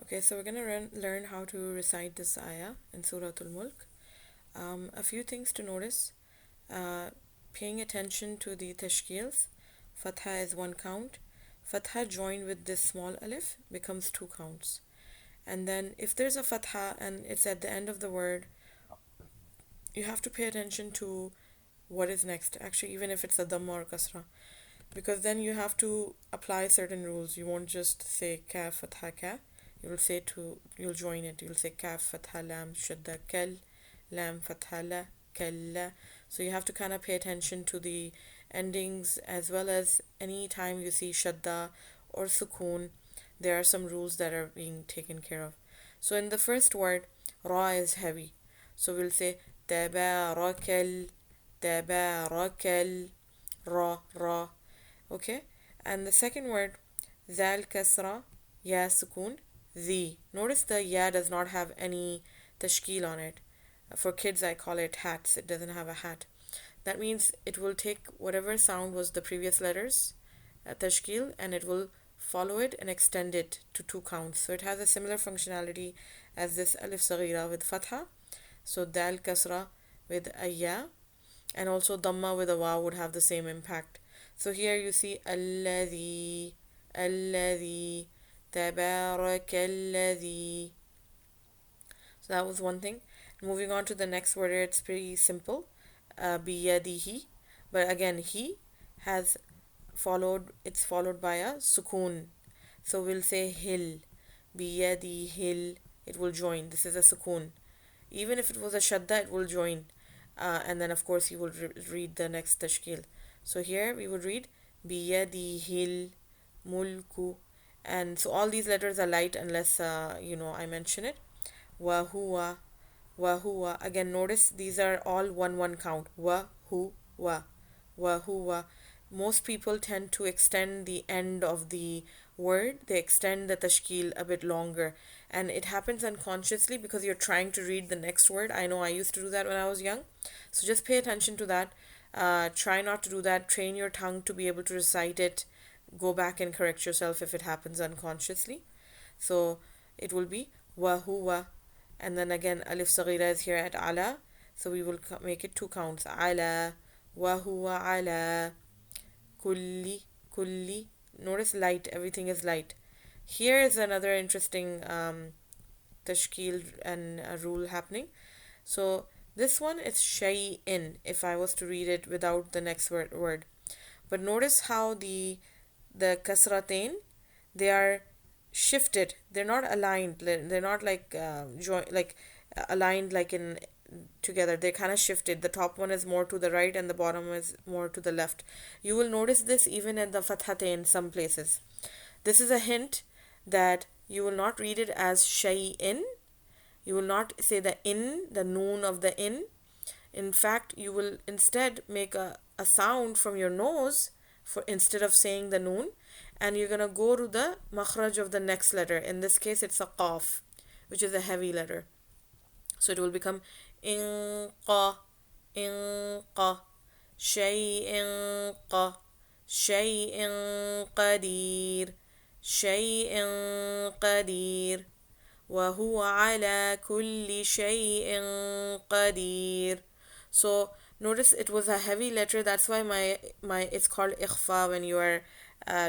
Okay, so we're going to learn how to recite this ayah in Surah Mulk. A few things to notice. Uh, Paying attention to the tashkils. Fatha is one count. Fatha joined with this small alif becomes two counts. And then if there's a fatha and it's at the end of the word, you have to pay attention to what is next. Actually, even if it's a dhamma or kasra, because then you have to apply certain rules. You won't just say kaf fatha ka. You'll join it. You'll say kaf fatha lam shadda kal, lam fatha la kalla. So you have to kind of pay attention to the endings, as well as any time you see shadda or sukoon, there are some rules that are being taken care of. So in the first word, ra is heavy. So we'll say tabarakal, tabarakal, ra. Okay, and the second word, zal kasra, ya sukoon, the. Notice the ya does not have any tashkil on it. For kids, I call it hats. It doesn't have a hat. That means it will take whatever sound was the previous letters, tashkil, and it will follow it and extend it to two counts. So it has a similar functionality as this alif saghira with fatha. So dal kasra with ayya, and also dhamma with a waw would have the same impact. So here you see alladhi, alladhi, tabarakalladhi. So that was one thing. Moving on to the next word, it's pretty simple. Biyadihi, but again he has it's followed by a sukoon. So we'll say hil, biyadi hil. It will join. This is a sukoon. Even if it was a shadda, it will join. And then of course you will read the next tashkil. So here we would read biyadihil mulku, and so all these letters are light unless I mention it. Wahuwa, wahuwa. Again, notice these are all one count. Wahuwa, wahuwa. Most people tend to extend the end of the word. They extend the tashkil a bit longer, and it happens unconsciously because you're trying to read the next word. I know I used to do that when I was young, so just pay attention to that. Try not to do that. Train your tongue to be able to recite it. Go back and correct yourself if it happens unconsciously. So it will be wahuwa, and then again alif saghira is here at ala, so we will make it two counts. Ala, wahuwa ala, kulli, kulli. Notice light, everything is light. Here is another interesting tashkil and rule happening. So this one is shay'in if I was to read it without the next word. But notice how the kasratain, they are shifted. They're not aligned. They're not like aligned like in together. They're kind of shifted. The top one is more to the right and the bottom is more to the left. You will notice this even in the fathatain in some places. This is a hint that you will not read it as shay'in. You will not say the in, the noon of the in. In fact, you will instead make a sound from your nose for instead of saying the noon, and you're gonna go to the makhraj of the next letter. In this case, it's a qaf, which is a heavy letter. So it will become inqa, inqa, shay'in qa, shay'in qadir, shay'in qadir, وهو على كل شيء قدير. So notice it was a heavy letter. That's why my it's called ikhfa when you are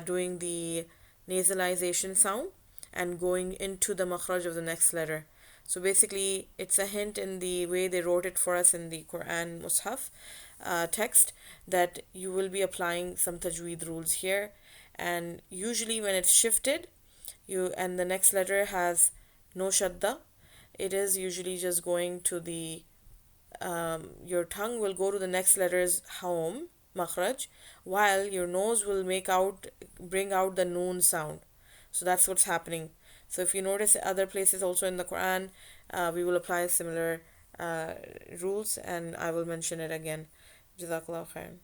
doing the nasalization sound and going into the makhraj of the next letter. So basically, it's a hint in the way they wrote it for us in the Quran Mus'haf text that you will be applying some tajweed rules here. And usually, when it's shifted, and the next letter has no shadda, it is usually just going to the your tongue will go to the next letter's home makhraj, while your nose will bring out the noon sound. So that's what's happening. So if you notice other places also in the Quran, we will apply similar rules, and I will mention it again. Jazakallah khair.